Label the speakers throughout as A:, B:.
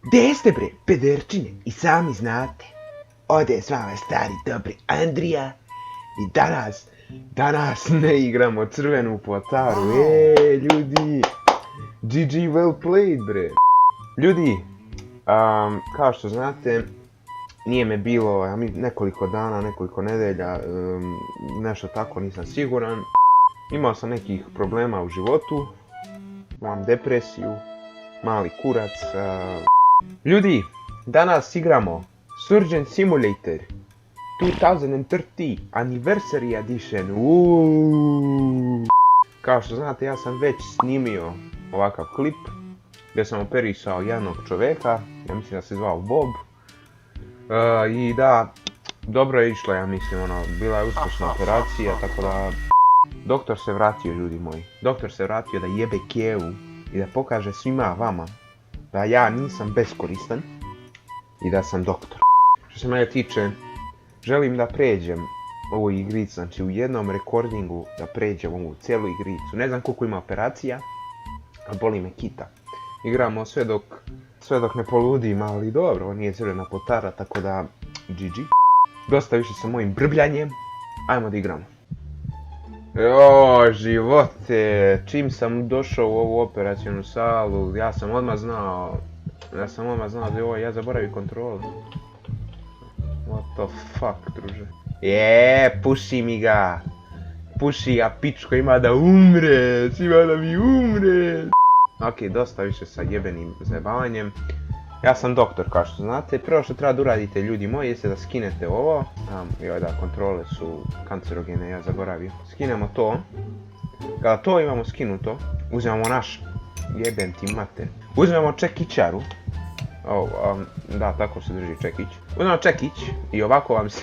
A: Gde ste bre, pederčine, i sami znate. Ovdje je s vama stari dobri Andrija. I danas ne igramo crvenu potaru. Ljudi. GG well played bre. Ljudi, kao što znate, nije me bilo nekoliko dana, nekoliko nedelja, nešto tako, nisam siguran. Imao sam nekih problema u životu, imam depresiju, mali kurac. Ljudi, danas igramo Surgeon Simulator 2030 Anniversary Edition. Kao što znate, ja sam već snimio ovakav klip gdje sam operisao jednog čovjeka, ja mislim da se zvao Bob. I da, dobro je išlo, ja mislim, bila je uspješna operacija, tako da doktor se vratio, ljudi moji. Doktor se vratio da jebe kevu i da pokaže svima vama da ja nisam beskoristan i da sam doktor. Što se mene tiče, želim da pređem ovu igricu, znači u jednom rekordingu da pređem ovu cijelu igricu. Ne znam koliko ima operacija, a boli me kita. Igramo sve dok ne poludim, ali dobro, ovo nije crvena potara, tako da GG. Dosta više sa mojim brbljanjem, ajmo da igramo. Joj, živote, čim sam došao u ovu operacijonu salu, ja sam odmah znao da ja zaboravim kontrolu. What the fuck, druže. Puši mi ga. Puši ga, pičko, ima da umre, ima da mi umre. Ok, dosta više sa jebenim zajebavanjem. Ja sam doktor, kao što znate. Prvo što treba da uradite, ljudi moji, jeste da skinete ovo. Joj da, kontrole su kancerogene, ja zaboravio. Skinemo to. Kada to imamo skinuto, uzmemo naš jeben ti mater. Uzmemo čekićaru. Da, tako se drži čekić. Uzmemo čekić i ovako vam se...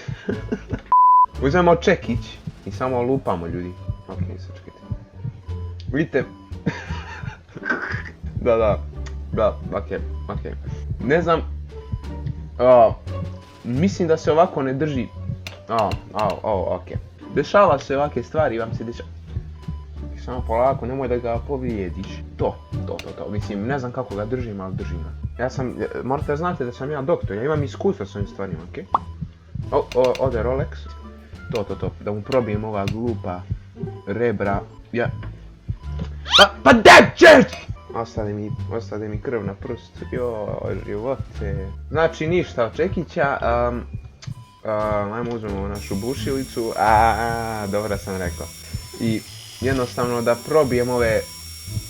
A: Uzmemo čekić i samo lupamo, ljudi. Ok, sačekajte. Vidite... Da, ok. Ne znam... Mislim da se ovako ne drži... Ok. Dešava se ovake stvari, vam se dešava... Samo polako, nemoj da ga povrijediš. To. Mislim, ne znam kako ga držim, ali držim ga. Morate znate da sam ja doktor, ja imam iskustva s ovim stvarima, okej? Ode Rolex. To, da mu probijem ova glupa rebra. Pa dećeš! Ostade mi krv na prst. Joj, živote. Znači ništa od čekića. Ajmo uzmemo našu bušilicu. Dobro sam rekao. I jednostavno da probijem ove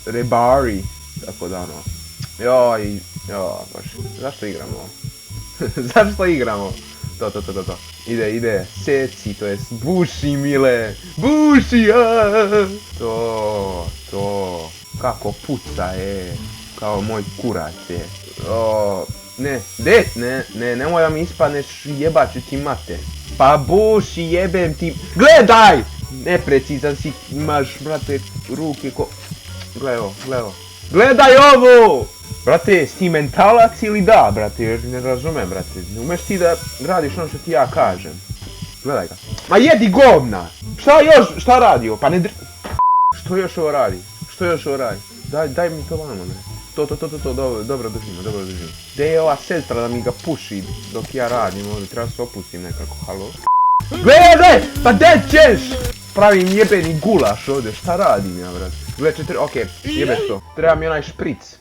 A: rebari. Tako da Joj, baš. Zašto igramo ovo? Zašto igramo? To. Ide, seci, to jest buši, mile. Buši, To. Kako puca, kao moj kurac, Ne, nemoj da mi ispadneš, jebaću ti mate. Pa buši, jebem ti... Gledaj! Neprecizan si, imaš, brate, ruke ko... Gledaj ovo. Gledaj ovo! Brate, si ti mentalac ili da, brate, jer ne razumem, brate. Ne umeš ti da radiš ono što ti ja kažem. Gledaj ga. Ma jedi govna! Šta radi ovo? Pa ne Što još ovo radi? Daj mi to vamo, ne. To, dobro držimo. Gdje je ova sestra da mi ga puši dok ja radim ovdje, treba se opustim nekako, halo? Gledaj, pa gdje ćeš? Pravim jebeni gulaš ovdje, šta radim ja, brate? Gledaj, okej, jebeš to. Treba mi onaj špric.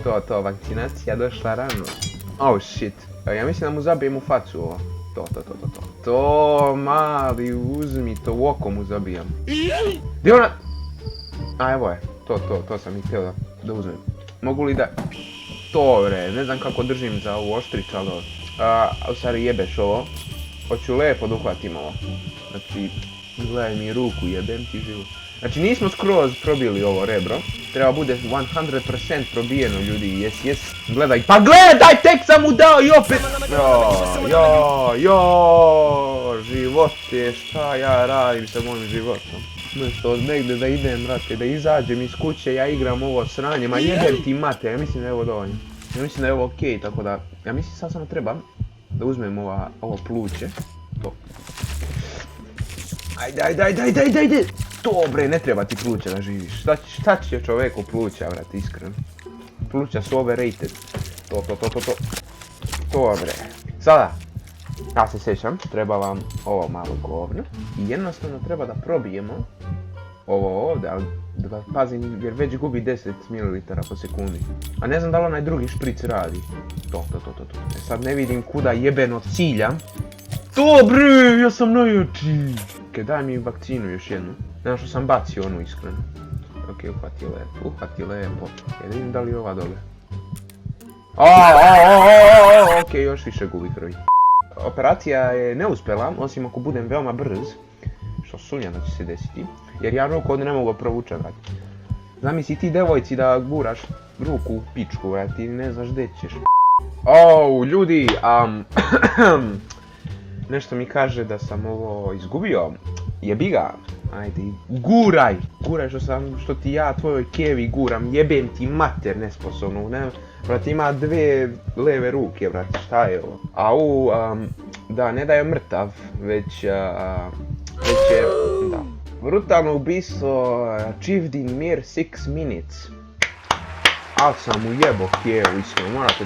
A: To, vakcinacija došla rano. Oh shit, ja mislim da mu zabijem u facu ovo. To, mali, uzmi, to u oko mu zabijam. Gdje ona? Evo je, to sam i htio da uzmem. Mogu li da... To bre, ne znam kako držim za ovu oštricu, ali... U stvari jebeš ovo. Hoću lijepo da uhvatim ovo. Znači, gledaj mi ruku, jebem ti živu. Znači nismo skroz probili ovo rebro. Treba bude 100% probijeno, ljudi, jes. Gledaj, pa gledaj, tek sam mu dao i opet... Živote, šta ja radim sa mojim životom? Umjesto od negdje da idem, brate, da izađem iz kuće, ja igram ovo sranje, ma jebem ti mate, ja mislim da je ovo dovoljno. Ja mislim da je ovo okej, tako da, ja mislim sad samo treba da uzmem ovo pluće. To. Ajde. To bre, ne treba ti pluća da živiš. Šta će čoveku pluća, brate, iskreno. Pluća su overrated. To. Dobre. Sada, ja se sjećam, treba vam ovo malo govno i jednostavno treba da probijemo ovo ovdje, ali da pazim jer već gubi 10 ml po sekundi. A ne znam da li onaj drugi špric radi. To. Sad ne vidim kuda jebeno ciljam. Dobre, ja sam najjači. Ok, daj mi vakcinu još jednu. Ne znam što sam bacio onu iskreno. Ok, uhvati lepo. Jer vidim da li je ova dobra. Ok, još više gubi krvi. Operacija je neuspjela, osim ako budem veoma brz. Što sumnjam da će se desiti. Jer ja ruku ovdje ne mogu provučati, vrat. Zamisli ti devojci da guraš ruku u pičku, vrat, ti ne znaš gdje ćeš. Ljudi, nešto mi kaže da sam ovo izgubio. Jebi ga. Ajde, guraj što ti ja tvojoj kevi guram, jebem ti mater nesposobnu, ne, brat ima dve leve ruke, brat, šta je ovo? Da, ne da je mrtav, već je, da, brutalno ubistvo, achieved in mere 6 minutes. Al sam mu jebo kevu, iskreno, morate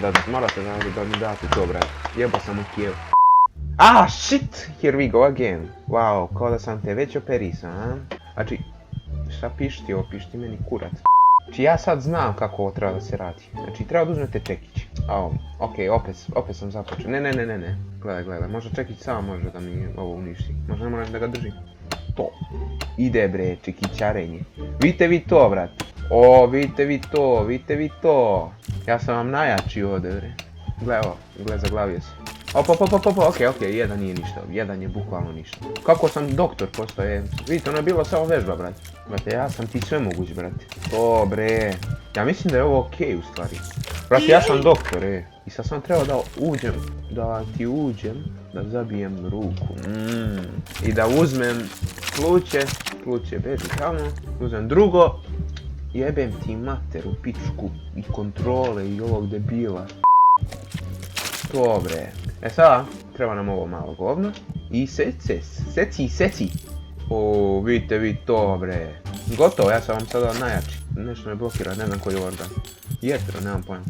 A: da mi date to, brat, jebo sam mu kevu. Shit! Here we go again. Wow, kao da sam te već operisao, a? Znači, šta piši ti ovo? Piši ti meni kurac. Znači, ja sad znam kako ovo treba da se radi. Znači, treba da uzmete čekić. Ok, opet sam započeo. Ne. Gledaj, možda čekić samo može da mi ovo uništi. Možda ne moram da ga držim. To. Ide bre, čekićarenje. Vidite vi to, brat. Vidite vi to. Ja sam vam najjači ovdje, bre. Gle, zaglavio se. Ok, jedan nije ništa, jedan je bukvalno ništa. Kako sam doktor postao, vidite, ono je bilo samo vežba, brate. Brate, ja sam ti sve moguć, brate. To, bre. Ja mislim da je ovo okej, u stvari. Brate, ja sam doktor, I sad sam trebao da ti uđem, da zabijem ruku. I da uzmem pluće, beži tamo. Uzmem drugo. Jebem ti mater u pičku i kontrole i ovog debila. Dobre. Sada, treba nam ovo malo govno. I seci. Vidite vi to, bre. Gotovo, ja sam vam sada najjači. Nešto me blokira, ne znam koji je organ. Jetro, nemam pojma.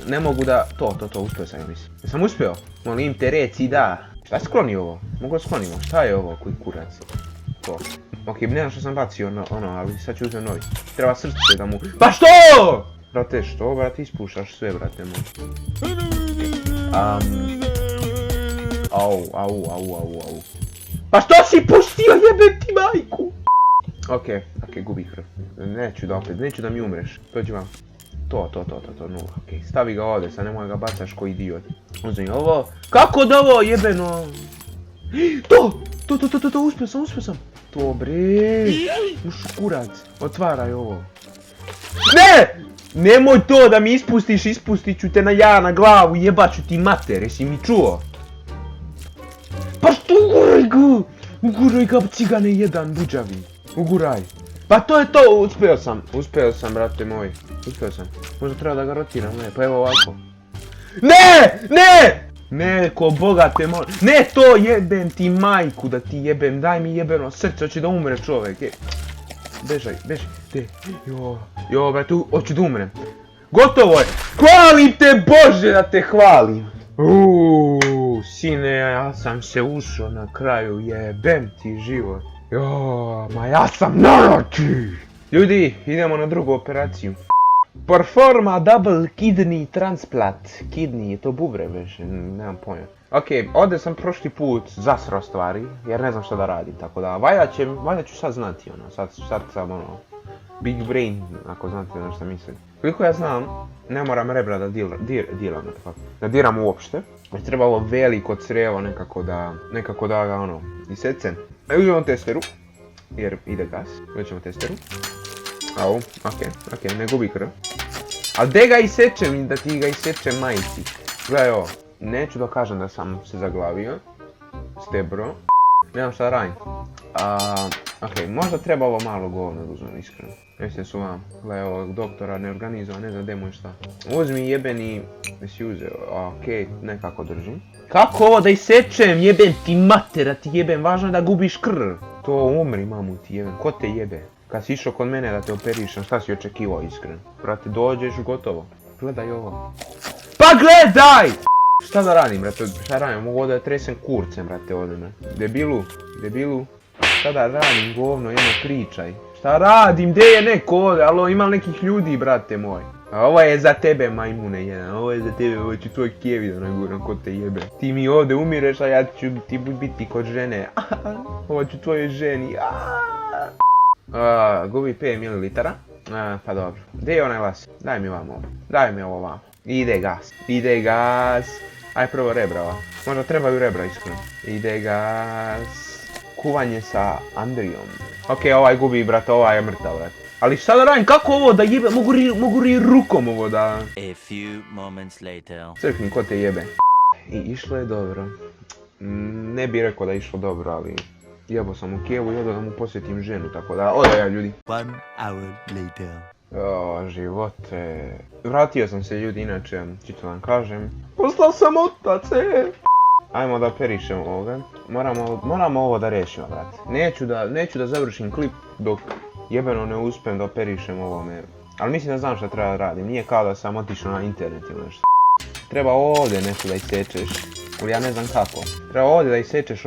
A: Ne mogu da... To, uspio sam, ja mislim. Jesam uspio? Molim te, reci da. Šta skloni ovo? Mogu da sklonimo? Šta je ovo, koji kurac? To. Ok, ne znam što sam bacio ali sad ću uzeti novi. Treba srce da mu... Pa što?! Brate, što, brate, ispušaš sve, brate moj. Au. Pa što si pustio, jebem ti majku? Ok, gubi krv. Neću da mi umreš. Dođi vam. To, nula. Ok, stavi ga ovdje, sad nemoj ga bacaš ko idiot. Uzmi ovo. Kako da ovo, jebeno? To, uspio sam. To, bre. Ušu kurac. Otvaraj ovo. Ne! Nemoj to da mi ispustit ću te na glavu, jebat ću ti mater, jesi mi čuo? Pa što uguraj ga cigane jedan buđavi, uguraj. Pa to je to, uspio sam brate moj, možda treba da ga rotiram, pa evo ovako. Ne, ko boga te moj, ne to jebem ti majku da ti jebem, daj mi jebeno srce, hoće da umre čovjek, Beži, brate, hoću da umrem. Gotovo je! Hvalim te Bože da te hvalim! Sine, ja sam se ušao na kraju, jebem ti život. Ma ja sam najjači! Ljudi, idemo na drugu operaciju. Performa double kidney transplant. Kidney je to bubre, već, nemam pojma. Ok, ovdje sam prošli put zasrao stvari, jer ne znam što da radim, tako da valjda ću sad znati, sad sam big brain, ako znate na što mislim. Koliko ja znam, ne moram rebra da diram uopšte, jer treba ovo veliko crevo nekako da ga isecem. Uzmemo testeru, jer ide gas, uzmemo testeru. Ok, ne gubi krv. Ali gdje ga isečem, da ti ga isečem majici? Gledaj ovo. Neću da kažem da sam se zaglavio. Stebro. Nemam šta radim. Ok, možda treba ovo malo govno da uzmem iskreno. Mislim su vam. Gledaj ovog doktora neorganizovan, ne znam gdje mu je šta. Uzmi jebeni... Jesi uzeo? Ok, nekako držim. Kako ovo da isečem? Jebem ti matera, ti jebem. Važno je da gubiš krv. To umri, mamu ti jebem. Ko te jebe? Kad si išao kod mene da te operišem, šta si očekivao iskreno? Brate, dođeš, gotovo. gledaj ovo. Pa gledaj! Šta da radim, brate, šta radim, mogu ovdje da tresem kurcem, brate, ovdje me. Debilu, šta da radim, govno, jedno pričaj. Šta radim, gdje je neko ovdje, alo, ima nekih ljudi, brate moj. A ovo je za tebe, majmune jedan, ovo je za tebe, ovo ću tvoj kevi da naguram kod te jebe. Ti mi ovdje umireš, a ja ću ti biti kod žene. Ovo ću tvojoj ženi. Gubi 5 ml. Pa dobro. Gdje je onaj las? Daj mi vam ovo. Daj mi ovo vam. Ide gas. Aj prvo rebra ova. Možda trebaju rebra iskreno. Ide gas. Kuvanje sa Andrijom. Okej, ovaj gubi, brate, ovaj je mrtav, brate. Ali šta da radim, kako ovo da jebe, mogu rukom ovo da...
B: A few moments later.
A: Crkni, ko te jebe. I išlo je dobro. Ne bi rekao da je išlo dobro, ali... Jebo sam u Kijevu i da mu posjetim ženu, tako da... Ode ja, ljudi.
B: 1 hour later.
A: O, živote... Vratio sam se, ljudi, inače, čisto vam kažem. Postao sam otac, Ajmo da operišemo ovoga. Moramo ovo da rešimo, brate. Neću da završim klip dok jebeno ne uspijem da operišem ovome. Ali mislim da znam šta treba da radim. Nije kao da sam otišao na internet ili nešto. Treba ovdje nešto da isečeš. Ali ja ne znam kako. Treba ovdje da isečeš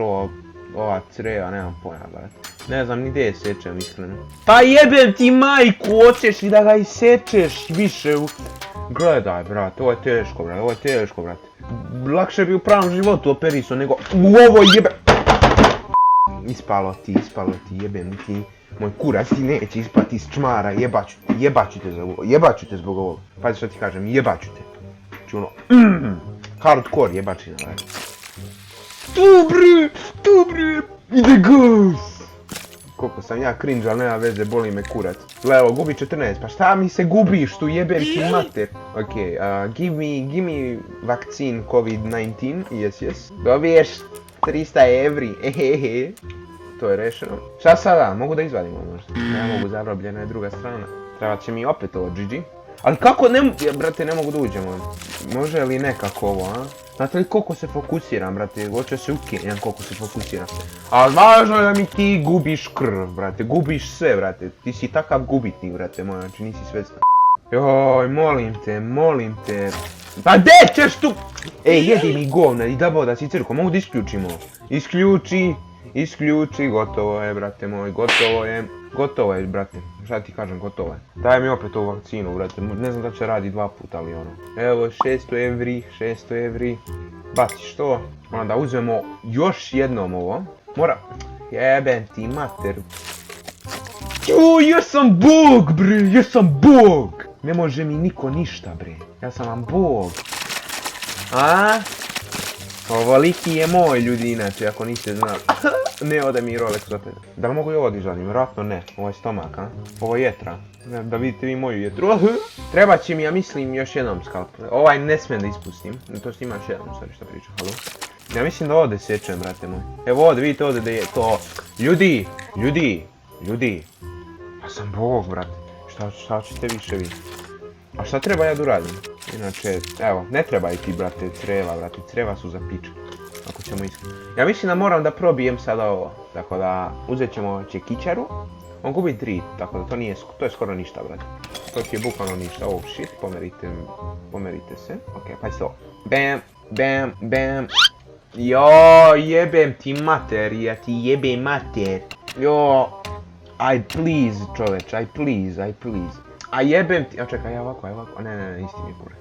A: ova creva, nemam pojma, brate. Ne znam ni gdje je sečem, iskreno. Pa jebem ti majku, hoćeš i da ga isečeš više u... Gledaj, brate, ovo je teško, brate. Lakše bi u pravom životu operisao nego u ovo jebe... Ispalo ti, jebem ti. Moj kurac ti neće ispati iz čmara, jebaću te zbog ovog. Pazi što ti kažem, jebaću te. Znači ono, hardcore jebačina, brate. Dobre, ide gas! Koliko sam ja cringe, ali nema veze, boli me kurac. Leo, gubi 14, pa šta mi se gubiš tu, jebem ti mater. Okej, give me vakcin COVID-19, yes. Dobiješ 300 evri, ehehe. To je rešeno. Šta sada, mogu da izvadim ovo možda? Ne mogu, zarobljena je druga strana. Treba će mi opet ovo GG. Ali kako brate, ne mogu da uđem ovo. Može li nekako ovo, a? Znate li koliko se fokusiram, brate, hoće se ukenjam koliko se fokusiram. Ali važno je da mi ti gubiš krv, brate, gubiš sve, brate. Ti si takav gubitnik, brate moj, znači nisi svestan. Joj, molim te. Pa gdje ćeš tu? Ej, jedi mi govna i da boda si crko, mogu da isključimo. Isključi, gotovo je, brate moj, gotovo je, brate. Šta ti kažem, gotovo je. Daj mi opet ovu vakcinu, brate, ne znam da će radi 2 puta, ali ono. Evo, 600 evri. Baciš to. Onda uzmemo još jednom ovo. Jebem ti mater. Ja sam bog, bre, bog. Ne može mi niko ništa, bre. Ja sam vam bog. Ovoliki je moj, ljudi, inače, ako niste znali. Ne ode mi Rolex opet. Da li mogu i ovo dižadim? Vjerojatno ne. Ovo je stomak, a? Ovo je jetra. Da vidite vi moju jetru. Treba će mi, ja mislim, još jednom skalp. Ovaj ne smijem da ispustim. To snimaš jednom, stvari što pričam, halo. Ja mislim da ovdje sečem, brate moj. Evo ovdje, vidite ovdje da je to. Ljudi. Ja sam bog, brate. Šta ćete više vi? A šta treba ja da uradim? Inače, evo, ne treba i ti, brate, creva, brate, creva su za pičku. Ako ćemo iskreno. Ja mislim da moram da probijem sada ovo. Tako da, uzet ćemo čekićaru. On gubi 3, tako da to je skoro ništa, brate. To ti je bukvalno ništa. Oh shit, pomerite se. Okej, pa to. Bam. Jo, jebem ti mater, ja ti jebem mater. Jo, aj please, čoveč, aj please. A jebem ti, a čekaj, ovako, ne, isti mi je kure.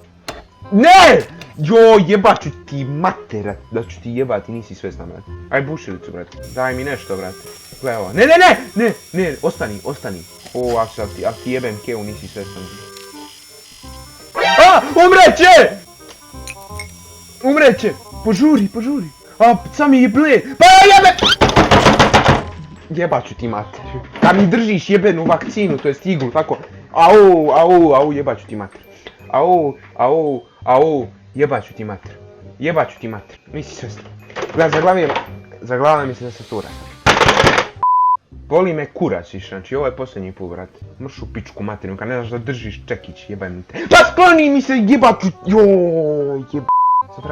A: Ne! Jo, jebaću ti matera, da ću ti jebati, nisi svestan, brate. Aj bušilicu, brate, daj mi nešto, brate. Gle ovo, ne, ostani. O, ako ti jebem kevu, nisi svestan. Umreće! Požuri! Sam mi je ble! Pa jebe! Jebaću ti mater. Da mi držiš jebenu vakcinu, to je iglu, tako. Au, jebaću ti mater. Au, jebaću ti mater. Nisi svestan. Gleda, zaglavila mi se da se tura. Boli me kurac više, znači ovo je posljednji put, brate. Mršu pičku materinu, kad ne znaš da držiš čekić, jebaj te. Pa skloni mi se, jebaću, Sad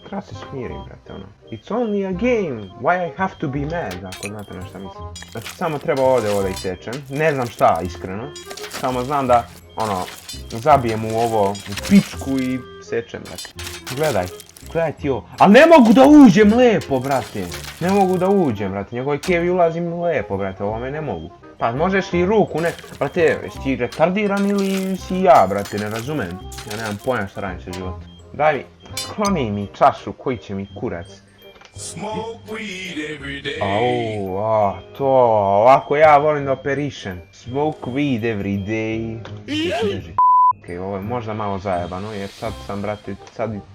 A: treba se smirim, brate, ono. It's only a game, why I have to be mad, ako znate na šta mislim. Znači samo treba ovdje isečem, ne znam šta, iskreno. Samo znam da ono, zabijem u ovo, u pičku i sečem, brate. Gledaj ti ovo. Ali ne mogu da uđem lepo, brate. Ne mogu da uđem, brate. Njegovoj kevi ulazim lepo, brate. Ovome ne mogu. Pa možeš li ruku, ne? Brate, jesi ti retardiran ili si ja, brate, ne razumem. Ja nemam pojma šta radim sa životom. Daj mi, skloni mi čašu koji će mi kurac. Au, to, ovako ja volim da operišem. Smoke weed every day. Okej, ovo je možda malo zajebano jer sad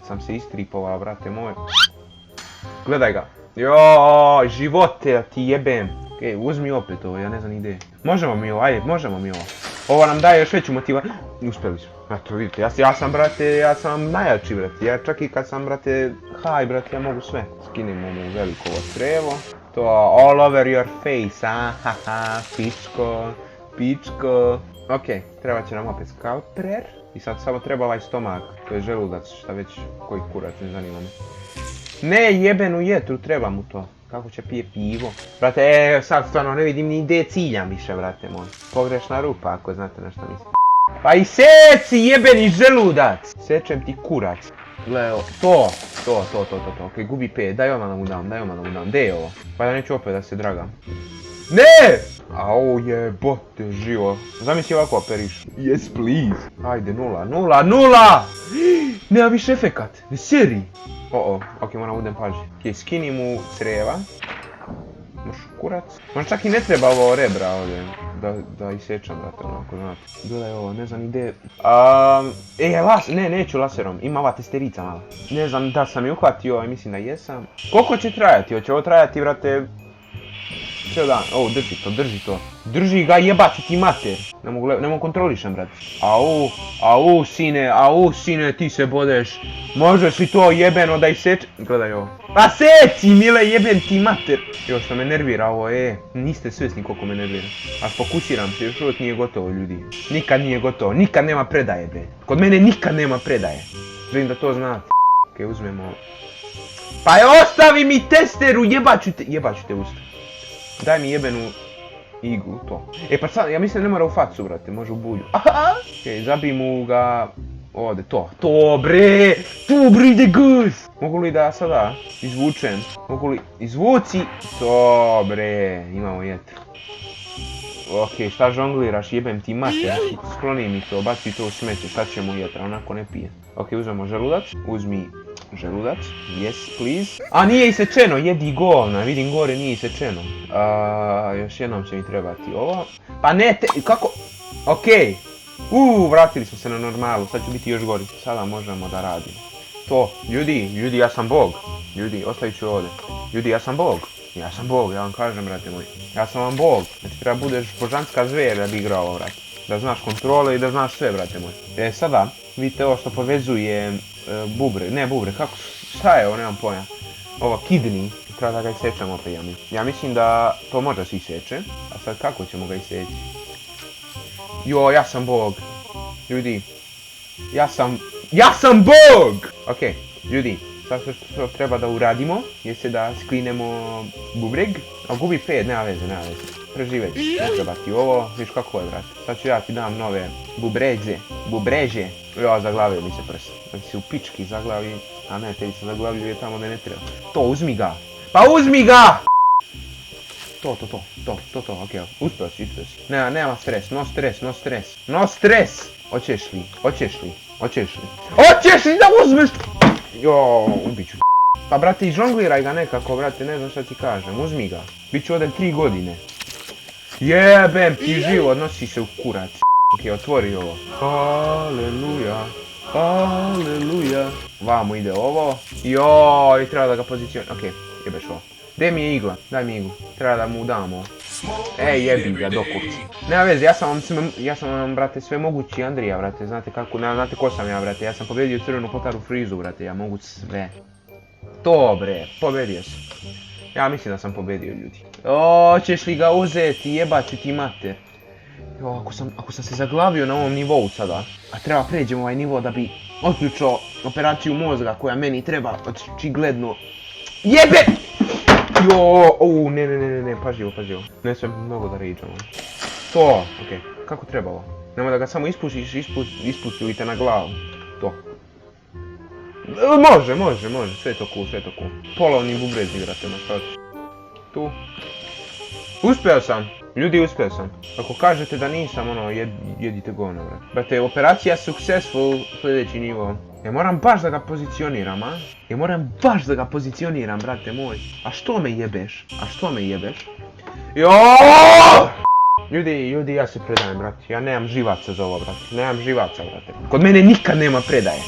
A: sam se istripovao, brate moj. Gledaj ga. Joj, živote, ja ti jebem. Okej, uzmi opet ovo, ja ne znam ideje. Možemo mi ovo, ajde, možemo mi ovo. Ovo nam daje još veću motivaciju. Uspjeli smo. Eto, vidite, ja sam, brate, ja sam najjači, brate. Ja čak i kad sam, brate, high, brate, ja mogu sve. Skinimo mu veliko ovo crevo. To all over your face, haha, pičko. Okej, treba će nam opet skalper. I sad samo treba ovaj stomak, to je želudac, šta već, koji kurac, ne zanima me. Ne, jebenu jetru, treba mu to. Kako će pije pivo? Brate, sad stvarno ne vidim ni gdje ciljam više, brate moj. Pogrešna rupa, ako znate na što mislim. Pa i seci, jebeni želudac! Sečem ti kurac. Gle, to. Okej, gubi 5, daj odmah da mu dam, gdje je ovo? Pa da neću opet da se dragam. Ne! Au jebote živo. Zamisli ovako operiš. Yes please. Ajde 0. Nema više efekat. Ne seri. Okej, moram budem pažnje. Okej, skini mu creva. Možeš kurac. Možda čak i ne treba ovo rebra ovdje. Da isječam, brate, onako, znate. Gledaj ovo, ne znam ide. Neću laserom. Ima ova testerica mala. Ne znam da sam je uhvatio, mislim da jesam. Koliko će trajati? Hoće ovo trajati, brate, cijel dan. Drži to. Drži ga, jebaću ti mater. Ne mogu kontrolišem, brate. Au, sine, ti se bodeš. Možeš li to jebeno da isječe? Gledaj ovo. Pa seci, mile, jeben ti mater. Još što me nervira ovo, niste svjesni koliko me nervira. A fokusiram se, još uvijek nije gotovo, ljudi. Nikad nije gotovo, nikad nema predaje, be. Kod mene nikad nema predaje. Želim da to znate. Okej, uzmemo. Pa ostavi mi testeru, jebaću te usta. Daj mi jebenu iglu, to. Pa sad, ja mislim ne mora u facu, brate, može u bulju. Okej, zabimu ga ovdje, to. To bre, ide gus. Mogu li da sada izvučem? Izvuci? To bre, imamo jetru. Okej, šta žongliraš, jebem ti mater, skloni mi to, baci to u smeće, šta ćemo jetra, onako ne pije. Okej, uzmemo želudac, uzmi želudac, yes please. A nije isečeno, jedi govna, vidim gore nije isečeno. Još jednom će mi trebati ovo. Pa ne, kako? Okej. Vratili smo se na normalu, sad će biti još gori. Sada možemo da radimo. To, ljudi, ja sam bog. Ljudi, ostavit ću ovdje. Ljudi, ja sam bog, ja vam kažem, brate moj. Ja sam vam bog, znači treba budeš božanska zver da bi igrao ovo, brate. Da znaš kontrole i da znaš sve, brate moj. Sada, vidite ovo što povezuje bubre, šta je ovo, nemam pojma. Ovo, kidney, treba da ga isečemo opet, ja mislim da to možda se iseče. A sad kako ćemo ga iseći? Jo, ja sam bog. Ljudi, ja sam bog! Okej, ljudi, sad što treba da uradimo jeste da sklinemo bubreg. A gubi 5, nema veze. Preživeć, ne treba ti ovo, viš kako je, brate. Sad ću ja ti dam nove bubreže. Jo, zaglavio mi se prst. Znači se u pički zaglavi, a ne, tebi se zaglavljuje tamo da ne treba. To, uzmi ga! Pa uzmi ga! To, okej, uspio si. Nema stres, no stres! Hoćeš li da uzmeš? Jo, ubit ću. Pa brate, žongliraj ga nekako, brate, ne znam šta ti kažem, uzmi ga. Biću ovdje 3 godine. Jebem ti život, nosi se u kurac. Okej, otvori ovo. Aleluja. Vamo ide ovo. Joj, treba da ga pozicioniram. Okej, jebeš ovo. Gdje mi je igla? Daj mi iglu. Treba da mu damo. Jebi ga, dokući. Nema veze, ja sam vam, brate, sve mogući Andrija, brate. Znate ko sam ja, brate. Ja sam pobedio crvenu potaru frizu, brate. Ja mogu sve. To, bre, pobedio sam. Ja mislim da sam pobedio, ljudi. Ćeš li ga uzeti, jebaću ti mater. Ako sam se zaglavio na ovom nivou sada, a treba pređem ovaj nivo da bi otključao operaciju mozga koja meni treba očigledno. Jebe! Ne, pažljivo. Ne sve mnogo da ređamo. To, okej, kako treba ovo? Nemoj da ga samo ispušiš, ispustili te na glavu. To. Može, sve je to cool. Polovni bubrezi, brate, na šta. Tu. Uspio sam. Ljudi, uspio sam. Ako kažete da nisam, jedite govno, brate. Brate, operacija successful, sljedeći nivo. Ja moram baš da ga pozicioniram, a? Brate moj. A što me jebeš? Joooo! Ljudi, ja se predajem, brate. Ja nemam živaca za ovo, brate. Kod mene nikad nema predaje.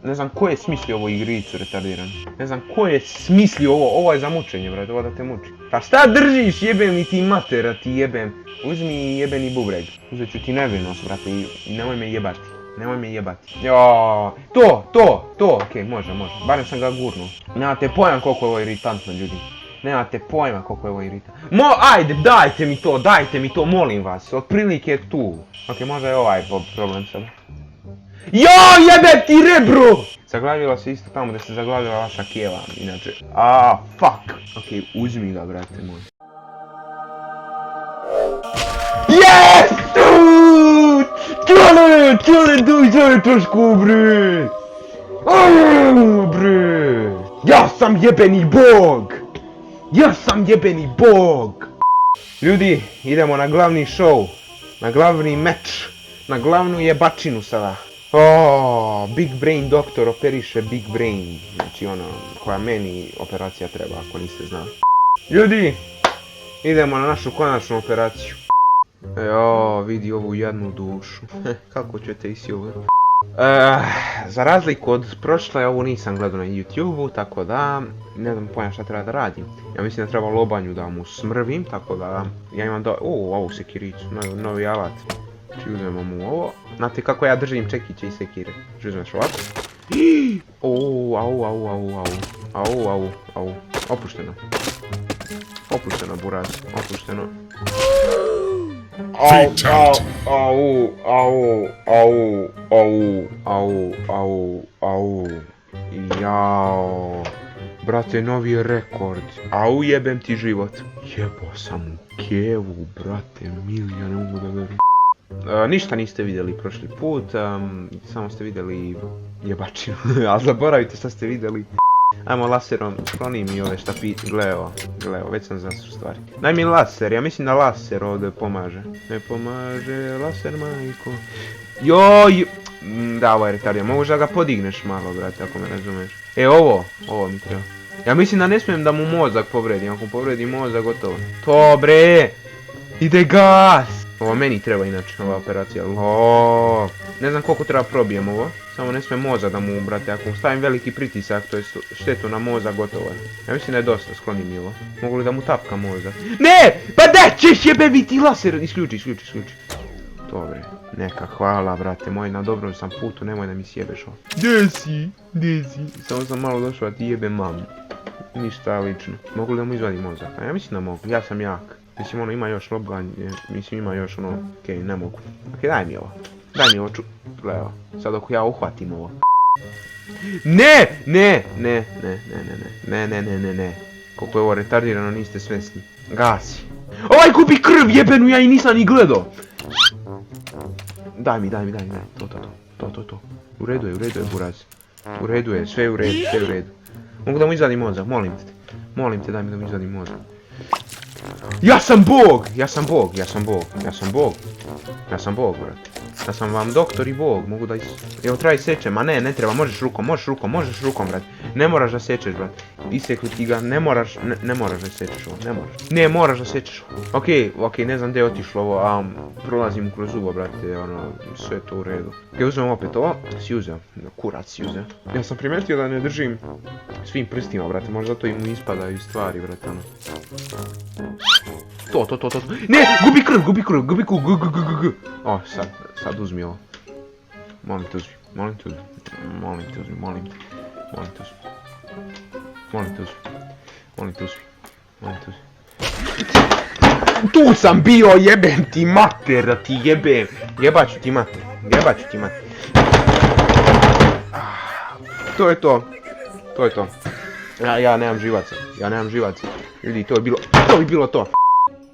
A: Ne znam ko je smislio ovo igricu retardiran. Ne znam ko je smislio ovo je za mučenje, brate, ovo da te muči. Pa šta držiš, jebem mi ti matera, ti jebem. Uzmi jebeni bubreg. Uzet ću ti nevinost, brate, i nemoj me jebati. Joooo, to, okej, može. Barem sam ga gurnuo. Nemate pojam koliko je ovo iritantno, ljudi. Ajde, dajte mi to, molim vas. Otprilike je tu. Okej, možda je ovaj problem sad. Joj, jebe ti rebro! Zaglavila se isto tamo gdje se zaglavila vaša kjeva, inače. Fuck! Okej, uzmi ga, brate moj. Yes, dude! Čale, duj trošku, bre! Bre! Ja sam jebeni bog! Ljudi, idemo na glavni show. Na glavni meč. Na glavnu jebačinu sada. Big Brain doktor operiše Big Brain. Znači koja meni operacija treba, ako niste znali. Ljudi, idemo na našu konačnu operaciju. Vidi ovu jadnu dušu. Kako ćete isi ovo? Za razliku od prošle, ovu nisam gledao na YouTube-u, tako da ne znam pojam šta treba da radim. Ja mislim da treba lobanju da mu smrvim, tako da ja imam ovu sekiricu, novi alat. Znači uzmemo mu ovo. Znate kako ja držim čekiće i sekire. Znači uzmeš ovako. Au. Opušteno. Buraz. Opušteno. Au. Jao. Brate, novi rekord. Au, jebem ti život. Jebo sam u kevu, brate, ja ne mogu da verujem. Ništa niste vidjeli prošli put, samo ste vidjeli jebačinu, ali zaboravite šta ste vidjeli. Ajmo laserom, skloni mi ove štapiće, gleo, već sam zasur stvari. Daj mi laser, ja mislim da laser ovdje pomaže. Ne pomaže, laser majko. Joj! Da, ovo je retardijan, moguće da ga podigneš malo, brate, ako me razumeš. Ovo mi treba. Ja mislim da ne smijem da mu mozak povredim, ako povredi mozak, gotovo. To bre! Ide gas! Ovo meni treba inače, ova operacija. Ne znam koliko treba probijem ovo. Samo ne smije mozak da mu, brate, ako mu stavim veliki pritisak, to je štetu na mozak, gotovo je. Ja mislim da je dosta, skloni mi ovo. Mogu li da mu tapka mozak? Ne! Pa da ćeš jebe ti laser! Isključi. Dobre, neka, hvala, brate moj, na dobrom sam putu, nemoj da mi sjebeš ovo. Desi. Samo sam malo došao da ti jebe mamu. Ništa lično. Mogu li da mu izvadim mozak? A ja mislim da mogu, ja sam jak. Mislim ima još lobganje, ima još okej, ne mogu. Okej, daj mi ovo. Evo, sad ako ja uhvatim ovo. Ne! Koliko je ovo retardirano, niste svesni. Gasi. Ovaj gubi krv, jebenu, ja i nisam ni gledao. Daj mi, to. U redu je, buraz. U redu je, sve je u redu. Mogu da mu izvadim mozak, molim te, daj mi da mu izvadim mozak. Ja sam bog, brate. Ja sam vam doktor i bog, mogu da evo traji sečem, a ne treba, možeš rukom, brate. Ne moraš da sečeš, brate. Isekli ti ga, ne moraš da sečeš ovo, ne moraš da sečeš ovo. Okej, ne znam gdje je otišlo ovo, prolazim kroz zubo, brate, sve je to u redu. Uzmem opet ovo, si uzeo, kurac si uzeo. Ja sam primetio da ne držim svim prstima, brate, možda zato i mu ispadaju stvari, brate, To. Ne, gubi krv. Sad uzmi ovo. Molim te uzmi. Tu sam bio, jebem ti mater, da ti jebem. Jebaću ti mater. To je to. Ja nemam živaca. Ljudi, to bi bilo to.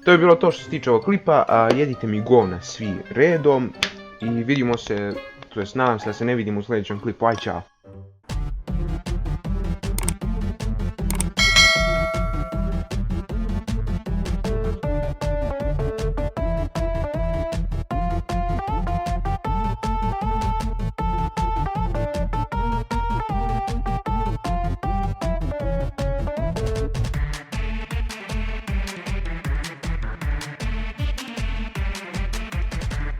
A: to je bilo to što se tiče ovog klipa, a jedite mi govna svi redom i vidimo se, to jest nadam se da se ne vidimo u sljedećem klipu, aj čao.